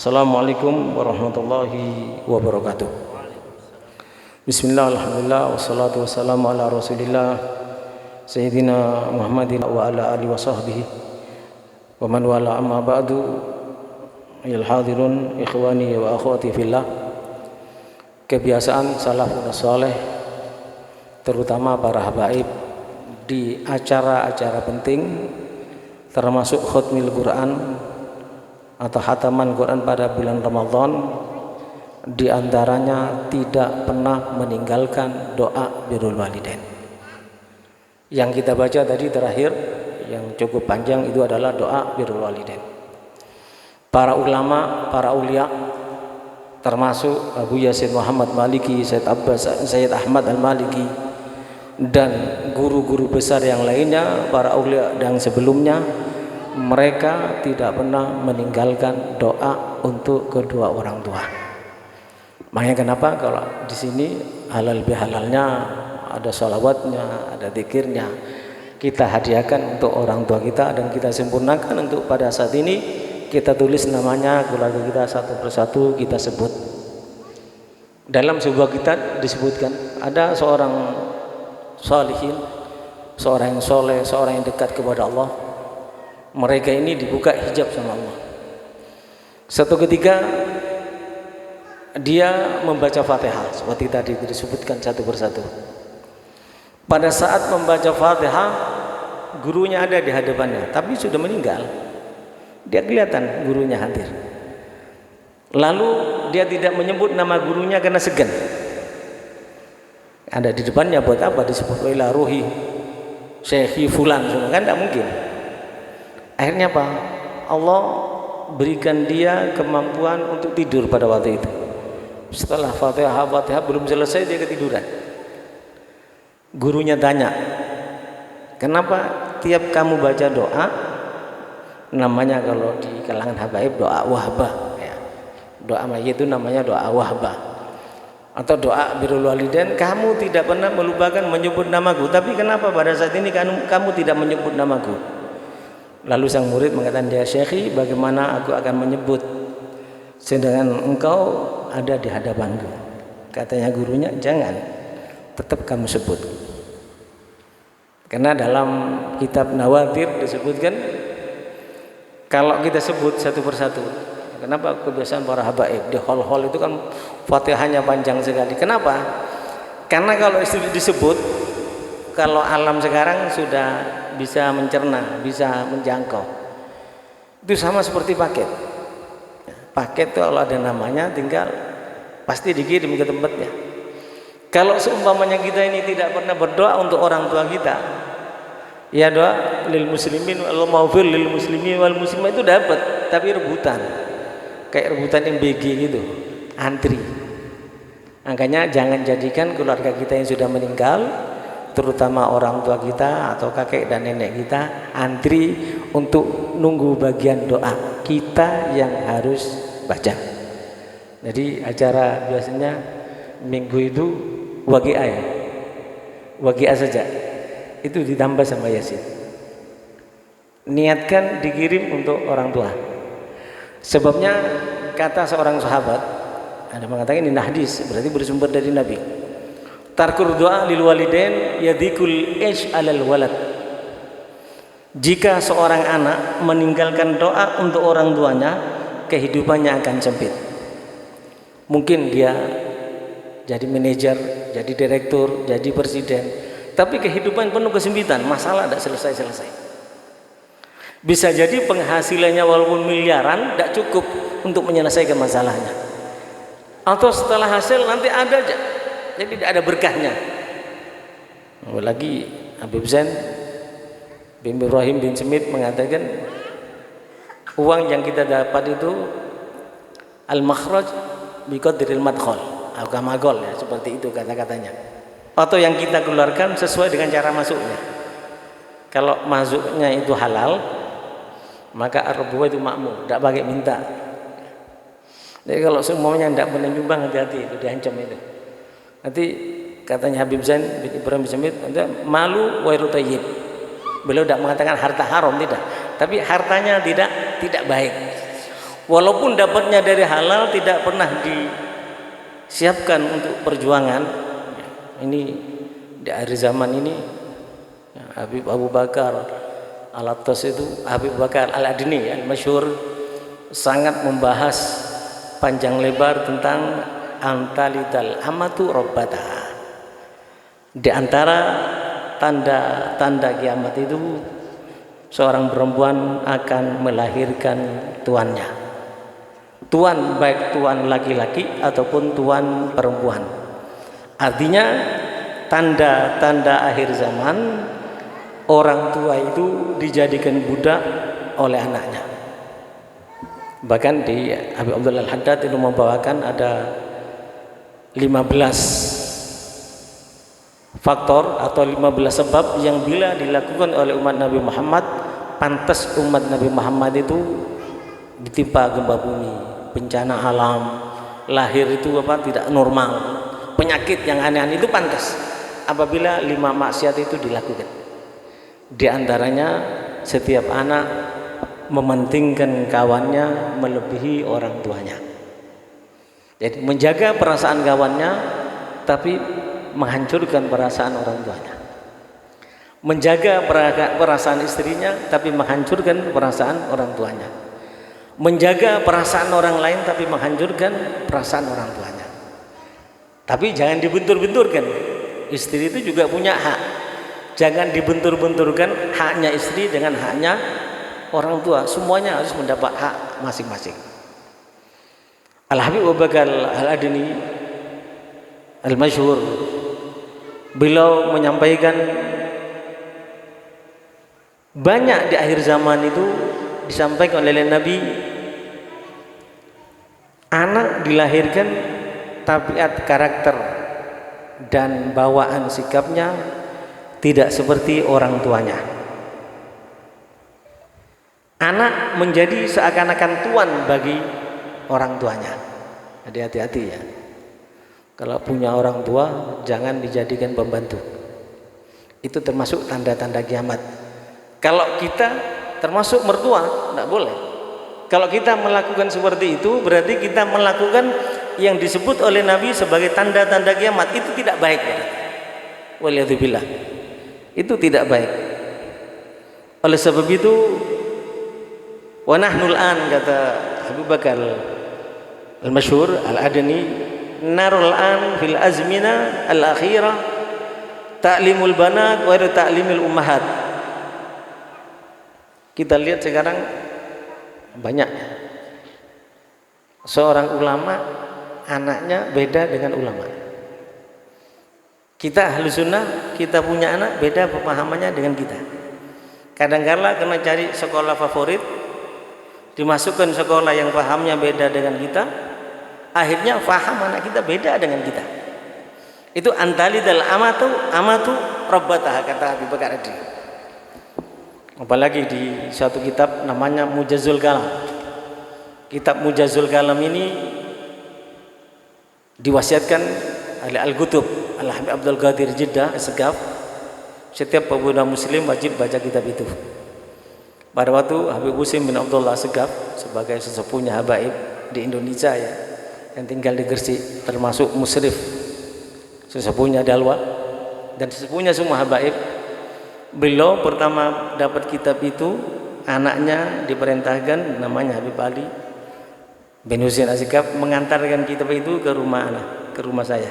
Assalamualaikum warahmatullahi wabarakatuh. Bismillah, alhamdulillah, wassalatu wassalamu ala rasulillah Sayyidina Muhammadin wa ala alihi wa sahbihi wa man wala, amma ba'du. Ayol hadirun, ikhwani wa akhwati fillah. Kebiasaan salafun saleh, terutama para habaib, di acara-acara penting termasuk khutmil Quran atau khataman Quran pada bulan Ramadan, di antaranya tidak pernah meninggalkan doa birrul walidain. Yang kita baca tadi terakhir yang cukup panjang itu adalah doa birrul walidain. Para ulama, para ulia, termasuk Abu Yasin Muhammad Maliki, Sayyid Ahmad Al-Maliki, dan guru-guru besar yang lainnya, para ulia yang sebelumnya, mereka tidak pernah meninggalkan doa untuk kedua orang tua. Makanya kenapa kalau di sini halal bihalalnya, ada sholawatnya, ada zikirnya, kita hadiahkan untuk orang tua kita dan kita sempurnakan untuk pada saat ini kita tulis namanya keluarga kita satu persatu, kita sebut. Dalam sebuah kitab disebutkan ada seorang salihin, seorang yang soleh, seorang yang dekat kepada Allah. Mereka ini dibuka hijab sama Allah. Satu ketika dia membaca Fatihah seperti tadi disebutkan satu persatu. Pada saat membaca Fatihah, gurunya ada di hadapannya, tapi sudah meninggal. Dia kelihatan gurunya hadir. Lalu dia tidak menyebut nama gurunya karena segan. Ada di depannya, buat apa disebut ila ruhi syekhi fulan, kan tidak mungkin. Akhirnya apa? Allah berikan dia kemampuan untuk tidur pada waktu itu. Setelah Fatihah belum selesai dia ketiduran. Gurunya tanya, kenapa tiap kamu baca doa, namanya kalau di kalangan habaib doa wahbah ya. Doa mayit itu namanya doa wahbah atau doa birrul walidain. Kamu tidak pernah melupakan menyebut namaku, tapi kenapa pada saat ini kamu tidak menyebut namaku? Lalu sang murid mengatakan, dia syekhi, bagaimana aku akan menyebut sedangkan engkau ada di hadapanku? Katanya gurunya, jangan, tetap kamu sebut. Karena dalam kitab Nawadir disebutkan kalau kita sebut satu persatu. Kenapa kebiasaan para habaib di hol-hol itu kan Fatihahnya panjang sekali. Kenapa? Karena kalau disebut, kalau alam sekarang sudah bisa mencerna, bisa menjangkau. Itu sama seperti paket. Paket itu kalau ada namanya tinggal pasti dikirim ke tempatnya. Kalau seumpamanya kita ini tidak pernah berdoa untuk orang tua kita, ya doa lil muslimin wal maufir lil muslimin wal muslimah itu dapat, tapi rebutan. Kayak rebutan MBG gitu, antri. Makanya jangan jadikan keluarga kita yang sudah meninggal, terutama orang tua kita atau kakek dan nenek kita, antri untuk nunggu bagian doa kita yang harus baca. Jadi acara biasanya minggu itu waqi'ah ya, waqi'ah saja itu ditambah sama Yasin. Niatkan dikirim untuk orang tua. Sebabnya kata seorang sahabat, ada mengatakan ini hadis, berarti bersumber dari Nabi. Tarkur doa lil walidain yadikul ish alal walad. Jika seorang anak meninggalkan doa untuk orang tuanya, kehidupannya akan sempit. Mungkin dia jadi manajer, jadi direktur, jadi presiden, tapi kehidupan penuh kesempitan, masalah tidak selesai-selesai. Bisa jadi penghasilannya walaupun miliaran tidak cukup untuk menyelesaikan masalahnya. Atau setelah hasil nanti ada aja, jadi tidak ada berkahnya. Apalagi Habib Zain bin Ibrahim bin Smith mengatakan uang yang kita dapat itu al-makhraj biqadril madkhal, al-kamagol ya, seperti itu kata-katanya. Atau yang kita keluarkan sesuai dengan cara masuknya. Kalau masuknya itu halal, maka ar-rubuwah itu makmur, tidak pakai minta. Jadi kalau semuanya tidak menyumbang, hati-hati, itu diancam itu. Nanti katanya Habib Zain bin Ibrahim bin Smith, malu wa tayyib. Beliau tidak mengatakan harta haram, tidak, tapi hartanya tidak baik. Walaupun dapatnya dari halal, tidak pernah disiapkan untuk perjuangan. Ini di akhir zaman ini, Habib Abu Bakar Al-Attas itu, Habib Bakar Al-Adni yang masyhur, sangat membahas panjang lebar tentang antalidal amatu rabbata. Di antara tanda-tanda kiamat itu, seorang perempuan akan melahirkan tuannya. Tuan, baik tuan laki-laki ataupun tuan perempuan. Artinya tanda-tanda akhir zaman, orang tua itu dijadikan budak oleh anaknya. Bahkan di Habib Abdul Al-Haddad itu membawakan ada 15 faktor atau 15 sebab yang bila dilakukan oleh umat Nabi Muhammad, pantas umat Nabi Muhammad itu ditimpa gempa bumi, bencana alam, lahir itu tidak normal, penyakit yang aneh-aneh, itu pantas apabila 5 maksiat itu dilakukan. Di antaranya setiap anak mementingkan kawannya melebihi orang tuanya. Jadi menjaga perasaan kawannya tapi menghancurkan perasaan orang tuanya. Menjaga perasaan istrinya tapi menghancurkan perasaan orang tuanya. Menjaga perasaan orang lain tapi menghancurkan perasaan orang tuanya. Tapi jangan dibentur-benturkan. Istri itu juga punya hak. Jangan dibentur-benturkan haknya istri dengan haknya orang tua. Semuanya harus mendapat hak masing-masing. Al-Habib Abu Bakar Al-Adni Al-Masyhur, beliau menyampaikan banyak di akhir zaman itu disampaikan oleh Nabi, anak dilahirkan tabiat karakter dan bawaan sikapnya tidak seperti orang tuanya. Anak menjadi seakan-akan tuan bagi orang tuanya. Jadi hati-hati ya. Kalau punya orang tua jangan dijadikan pembantu. Itu termasuk tanda-tanda kiamat. Kalau kita termasuk mertua, tidak boleh. Kalau kita melakukan seperti itu, berarti kita melakukan yang disebut oleh Nabi sebagai tanda-tanda kiamat. Itu tidak baik ya. Waliyadzubillah. Itu tidak baik. Oleh sebab itu, wa nahnul an, kata Abu Bakar Al-Masyhur Al-Adni, narul an fil azmina al-akhirah ta'limul banat wa ta'limul ummahat. Kita lihat sekarang banyak seorang ulama anaknya beda dengan ulama. Kita Ahlus Sunnah, kita punya anak beda pemahamannya dengan kita. Kadang-kala kena cari sekolah favorit, dimasukkan sekolah yang pahamnya beda dengan kita, akhirnya faham anak kita beda dengan kita. Itu antalidal amatu rabbatah, kata Habib Bakar Adni. Apalagi di suatu kitab namanya Mujazul Kalam. Kitab Mujazul Kalam ini diwasiatkan oleh Al-Qutub Al-Habib Abdul Qadir Jeddah As-Segaf. Setiap pemuda muslim wajib baca kitab itu. Pada waktu Habib Husin bin Abdullah As-Segaf sebagai sesepuhnya habaib di Indonesia ya, yang tinggal di Gresik, termasuk musyrif sesepuhnya Dalwa dan sesepuhnya semua habaib, beliau pertama dapat kitab itu, anaknya diperintahkan namanya Habib Ali bin Husin As-Segaf mengantarkan kitab itu ke rumah saya,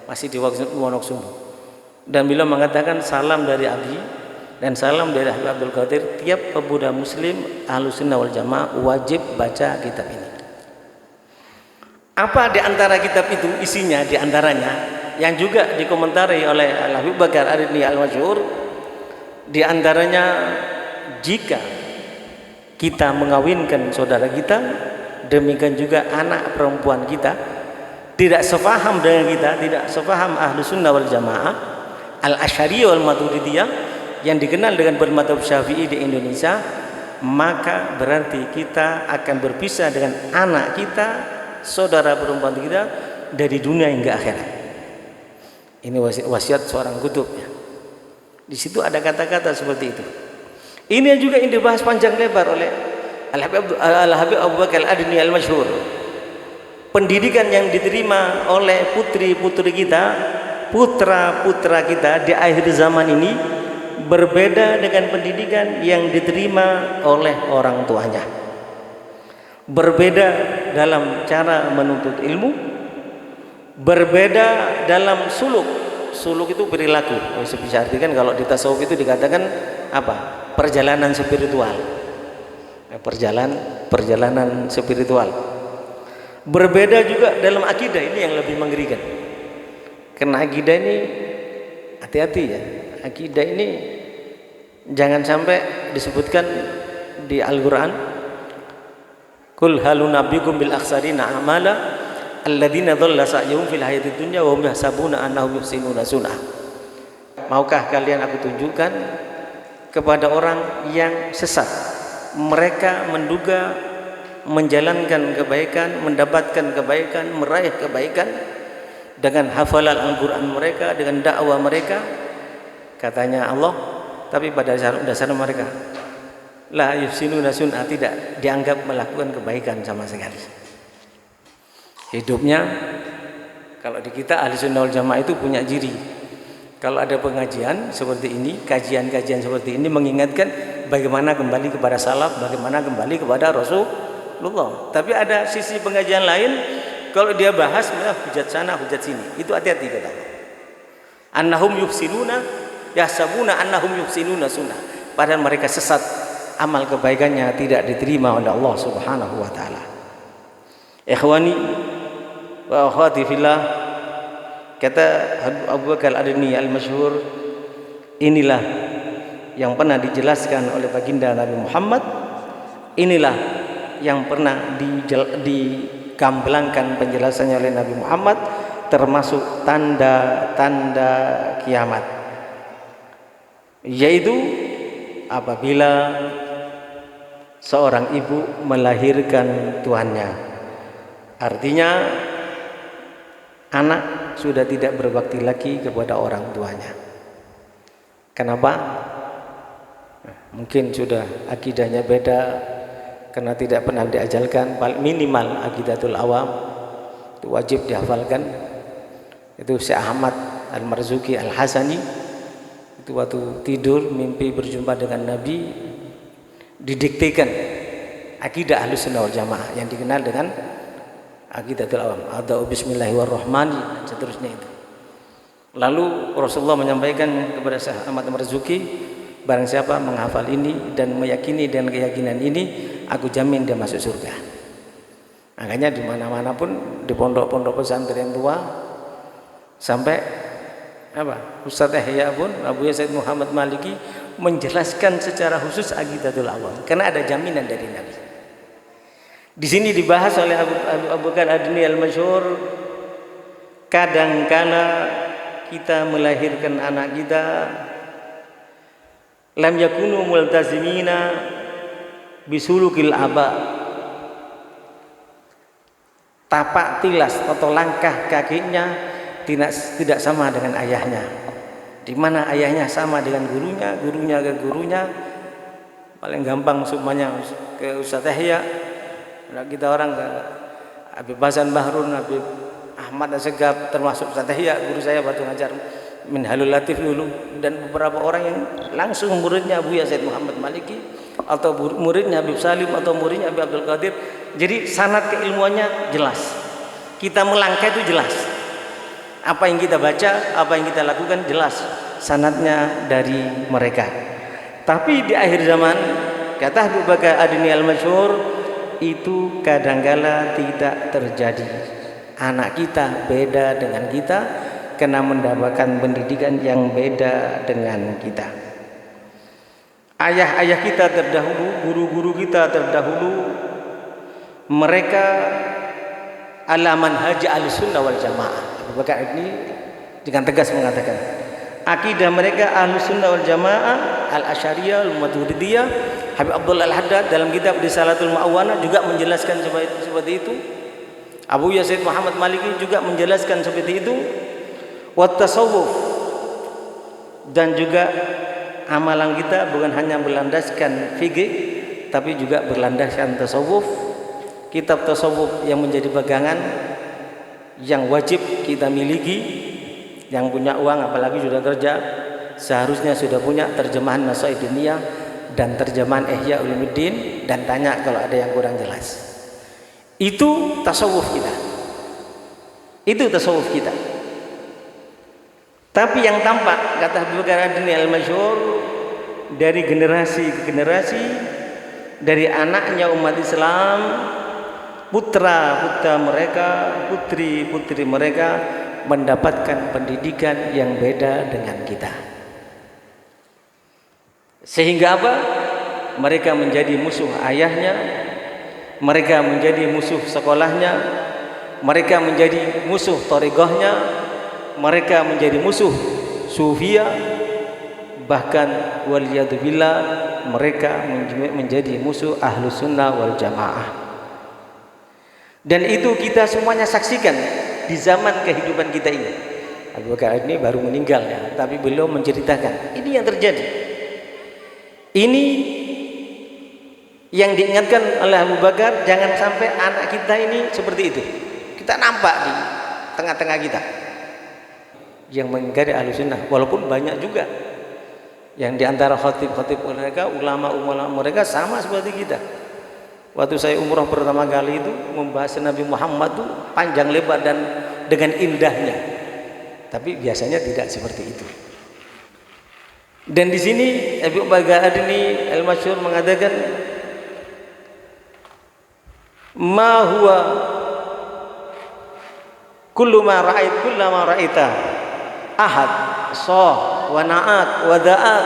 masih di Wonosobo, dan beliau mengatakan salam dari Abi dan salam dari Habib Abdul Qadir, tiap pemuda muslim Ahlus Sunnah wal Jamaah wajib baca kitab ini. Apa di antara kitab itu isinya? Di antaranya yang juga dikomentari oleh Al-Habib Bakar Adni Al-Masyhur, di antaranya jika kita mengawinkan saudara kita, demikian juga anak perempuan kita tidak sefaham dengan kita, tidak sefaham Ahlus Sunnah wal Jamaah, Al-Asy'ariyah wal Maturidiyah yang dikenal dengan bermadzhab Syafi'i di Indonesia, maka berarti kita akan berpisah dengan anak kita, saudara perempuan kita, dari dunia hingga akhirat. Ini wasiat seorang kutub ya. Di situ ada kata-kata seperti itu. Ini juga yang dibahas panjang lebar oleh Al-Habib Abu Bakar Al-Adni Al-Masyhur, pendidikan yang diterima oleh putri-putri kita, putra-putra kita di akhir zaman ini berbeda dengan pendidikan yang diterima oleh orang tuanya. Berbeda dalam cara menuntut ilmu, berbeda dalam suluk. Suluk itu perilaku. Bisa artikan kalau di tasawuf itu dikatakan apa? Perjalanan spiritual. Perjalanan spiritual. Berbeda juga dalam akidah, ini yang lebih mengerikan. Karena akidah ini hati-hati ya. Akidah ini jangan sampai disebutkan di Al-Qur'an, Qul halu nabiyukum bil akhsarina a'mala alladzina dhalla sa'yuhum fil hayatid dunya wa hum yahsabuna annahum yuhsinuna sun'ah. Maukah kalian aku tunjukkan kepada orang yang sesat, mereka menduga menjalankan kebaikan, mendapatkan kebaikan, meraih kebaikan dengan hafalan Al-Qur'an mereka, dengan dakwah mereka, katanya Allah, tapi pada dasar mereka la yuhsinuna sun'ah, tidak dianggap melakukan kebaikan sama sekali. Hidupnya kalau di kita ahli sunnah wal jamaah itu punya ciri, kalau ada pengajian seperti ini, kajian-kajian seperti ini mengingatkan bagaimana kembali kepada salaf, bagaimana kembali kepada Rasulullah. Tapi ada sisi pengajian lain, kalau dia bahas hujat sana hujat sini, itu hati-hati kata Allah. Annahum yuhsinuna yahsabuna annahum yuhsinuna sunnah, padahal mereka sesat, amal kebaikannya tidak diterima oleh Allah Subhanahu wa taala. Ikhwani wa akhwati fillah, kata Abu Bakar Al-Adni Al-Masyhur, inilah yang pernah dijelaskan oleh baginda Nabi Muhammad, inilah yang pernah digamblangkan penjelasannya oleh Nabi Muhammad, termasuk tanda-tanda kiamat, yaitu apabila seorang ibu melahirkan tuannya. Artinya anak sudah tidak berbakti lagi kepada orang tuanya. Kenapa? Mungkin sudah akidahnya beda, karena tidak pernah diajarkan. Minimal akidatul awam itu wajib dihafalkan. Itu Syekh Ahmad Al-Marzuki Al-Hasani, itu waktu tidur mimpi berjumpa dengan Nabi, didiktekan akidah Ahlus Sunnah wal Jamaah yang dikenal dengan akidatul awam, ada bismillahirrahmanirrahim, seterusnya itu. Lalu Rasulullah menyampaikan kepada Syekh Ahmad Marzuki, barang siapa menghafal ini dan meyakini dengan keyakinan ini, aku jamin dia masuk surga. Makanya di mana-mana pun, di pondok-pondok pesantren tua, sampai Ustaz Yahya pun, Abu Yazid Muhammad Maliki menjelaskan secara khusus aqidatul awam, karena ada jaminan dari Nabi. Di sini dibahas oleh Abu Bakar Al-Adni Al-Masyhur, kadangkala kita melahirkan anak kita lam yakunu multazimina bisulukil aba, tapak tilas atau langkah kakinya tidak sama dengan ayahnya, di mana ayahnya sama dengan gurunya, gurunya ke gurunya. Paling gampang semuanya ke Ustaz Yahya, kita orang ke Habib Hasan Bahrun, Habib Ahmad Assegaf, termasuk Ustaz Yahya guru saya waktu ngajar Minhalul Latif dulu, dan beberapa orang yang langsung muridnya Abu Yazid Muhammad Maliki, atau muridnya Habib Salim, atau muridnya Habib Abdul Qadir. Jadi sanad keilmuannya jelas, kita melangkah itu jelas, apa yang kita baca, apa yang kita lakukan jelas sanadnya dari mereka. Tapi di akhir zaman, kata Abu Bakar Al-Adni Al-Masyhur, itu kadangkala tidak terjadi. Anak kita beda dengan kita karena mendapatkan pendidikan yang beda dengan kita. Ayah-ayah kita terdahulu, guru-guru kita terdahulu, mereka ala manhaj Ahlussunnah wal Jamaah. Abu Bakar ini dengan tegas mengatakan, akidah mereka Ahlussunnah wal Jamaah, Al-Asy'ariyah, Al-Maturidiyah. Habib Abdullah Al-Haddad dalam kitab Risalatul Ma'awana juga menjelaskan seperti itu. Abu Yazid Muhammad Maliki juga menjelaskan seperti itu. Wat tasawuf, dan juga amalan kita bukan hanya berlandaskan fikih, tapi juga berlandaskan tasawuf. Kitab tasawuf yang menjadi pegangan yang wajib kita miliki. Yang punya uang apalagi sudah kerja, seharusnya sudah punya terjemahan Nasaid Diniyah dan terjemahan Ihya Ulumuddin, dan tanya kalau ada yang kurang jelas. Itu tasawuf kita. Itu tasawuf kita. Tapi yang tampak, kata Abu Bakar Ad-Dini Al-Masyhur, dari generasi ke generasi, dari anaknya umat Islam, putra-putra mereka, putri-putri mereka mendapatkan pendidikan yang beda dengan kita. Sehingga apa? Mereka menjadi musuh ayahnya, mereka menjadi musuh sekolahnya, mereka menjadi musuh thariqahnya, mereka menjadi musuh sufia, bahkan waliyadzubillah mereka menjadi musuh ahlus sunnah wal jamaah. Dan itu kita semuanya saksikan di zaman kehidupan kita ini. Abu Bakar ini baru meninggal ya, tapi beliau menceritakan ini yang terjadi. Ini yang diingatkan oleh Abu Bakar, jangan sampai anak kita ini seperti itu. Kita nampak di tengah-tengah kita yang mengingkari Ahlus Sunnah, walaupun banyak juga yang diantara khatib-khatib mereka, ulama-ulama mereka sama seperti kita. Waktu saya umrah pertama kali itu membahas Nabi Muhammad itu panjang lebar dan dengan indahnya. Tapi biasanya tidak seperti itu. Dan di sini Abu Bakar Ad-Dini Al-Masyhur mengatakan, "Ma huwa kullu ma ra'ait kullama ra'ita ahad sah wa na'at wa da'at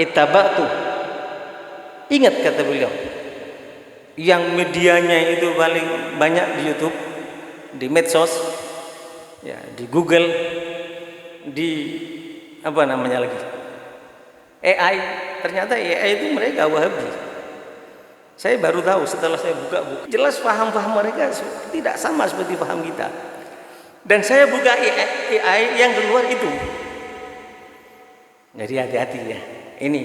ittaba'tu." Ingat kata beliau, yang medianya itu paling banyak di YouTube, di medsos, ya, di Google, di apa namanya lagi, AI. Ternyata AI itu mereka Wahabi. Saya baru tahu setelah saya buka-buka. Jelas paham-paham mereka tidak sama seperti paham kita. Dan saya buka AI yang keluar itu. Jadi hati-hati ya. Ini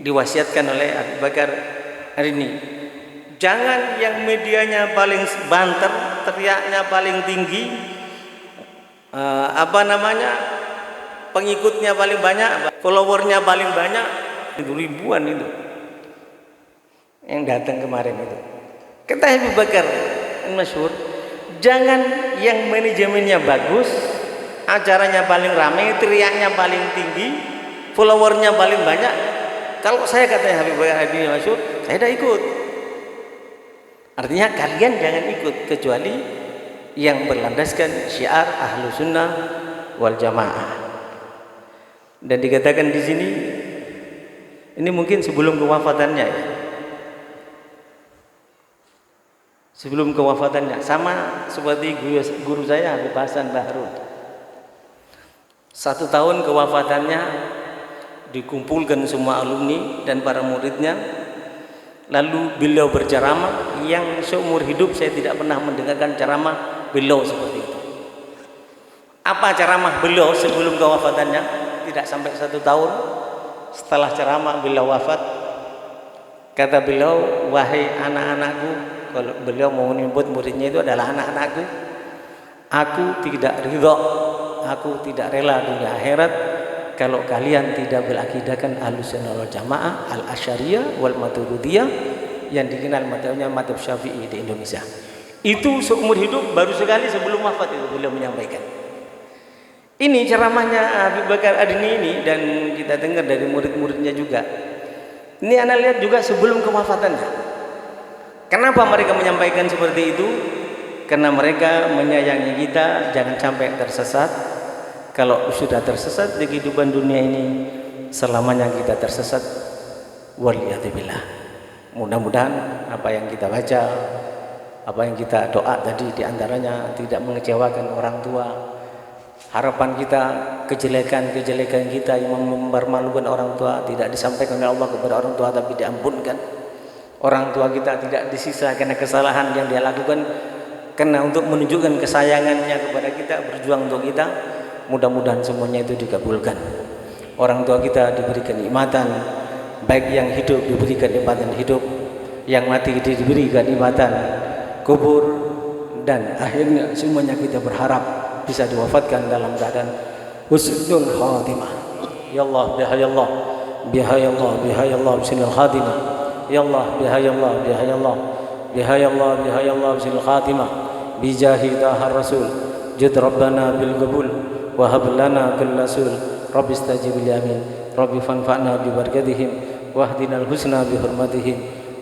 diwasiatkan oleh Abu Bakar hari ini. Jangan yang medianya paling banter, teriaknya paling tinggi, pengikutnya paling banyak, followernya paling banyak, itu ribuan itu yang datang kemarin itu. Kata Abu Bakar Masyhur, jangan yang manajemennya bagus, acaranya paling ramai, teriaknya paling tinggi, followernya paling banyak. Kalau saya, katanya Habib Bakar Masyhur, saya dah ikut. Artinya kalian jangan ikut kecuali yang berlandaskan syiar Ahlus Sunnah wal Jamaah. Dan dikatakan di sini, ini mungkin sebelum kewafatannya ya. Sebelum kewafatannya, sama seperti guru saya Habib Hasan Bahrun. 1 tahun kewafatannya dikumpulkan semua alumni dan para muridnya. Lalu beliau berceramah yang seumur hidup saya tidak pernah mendengarkan ceramah beliau seperti itu. Apa ceramah beliau sebelum kewafatannya? Tidak sampai 1 tahun setelah ceramah beliau wafat, kata beliau, wahai anak-anakku, kalau beliau mau menyebut muridnya itu adalah anak-anakku, aku tidak ridha, aku tidak rela dunia akhirat kalau kalian tidak berakidahkan Ahlussunnah wal Jamaah, Al-Asy'ariyah wal Maturidiyah yang dikenal madhabnya madhab Syafi'i di Indonesia. Itu seumur hidup baru sekali sebelum wafat itu beliau menyampaikan. Ini ceramahnya Abu Bakar Ad-Dini ini, dan kita dengar dari murid-muridnya juga. Ini Anda lihat juga sebelum kewafatannya. Kenapa mereka menyampaikan seperti itu? Karena mereka menyayangi kita jangan sampai tersesat. Kalau sudah tersesat di kehidupan dunia ini, selamanya kita tersesat. Waliyadzubillah. Mudah-mudahan apa yang kita baca, apa yang kita doa tadi diantaranya tidak mengecewakan orang tua. Harapan kita, kejelekan-kejelekan kita yang mempermalukan orang tua tidak disampaikan oleh Allah kepada orang tua, tapi diampunkan. Orang tua kita tidak disisa karena kesalahan yang dia lakukan, karena untuk menunjukkan kesayangannya kepada kita, berjuang untuk kita. Mudah-mudahan semuanya itu dikabulkan. Orang tua kita diberikan nikmatan, baik yang hidup diberikan nikmatan hidup, yang mati diberi kenikmatan kubur, dan akhirnya semuanya kita berharap bisa diwafatkan dalam keadaan husnul khatimah. Ya Allah, bihayallah, bihayallah, bihayallah, husnul khatimah. Ya Allah, bihayallah, bihayallah, bihayallah, bihayallah, husnul khatimah. Bijahi dahar rasul, jud rabbana bil qabul, wa hab lana kull rasul. Rabbi istajib li amin. Rabbi fanfa'na bi barakatihim, wahdinal husna bi hurmatihim,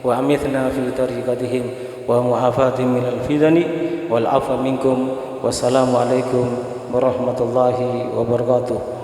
wa amithna fi tariqatihim, wa mu'afatim minal fidani wal afa minkum. Wassalamu alaikum warahmatullahi wabarakatuh.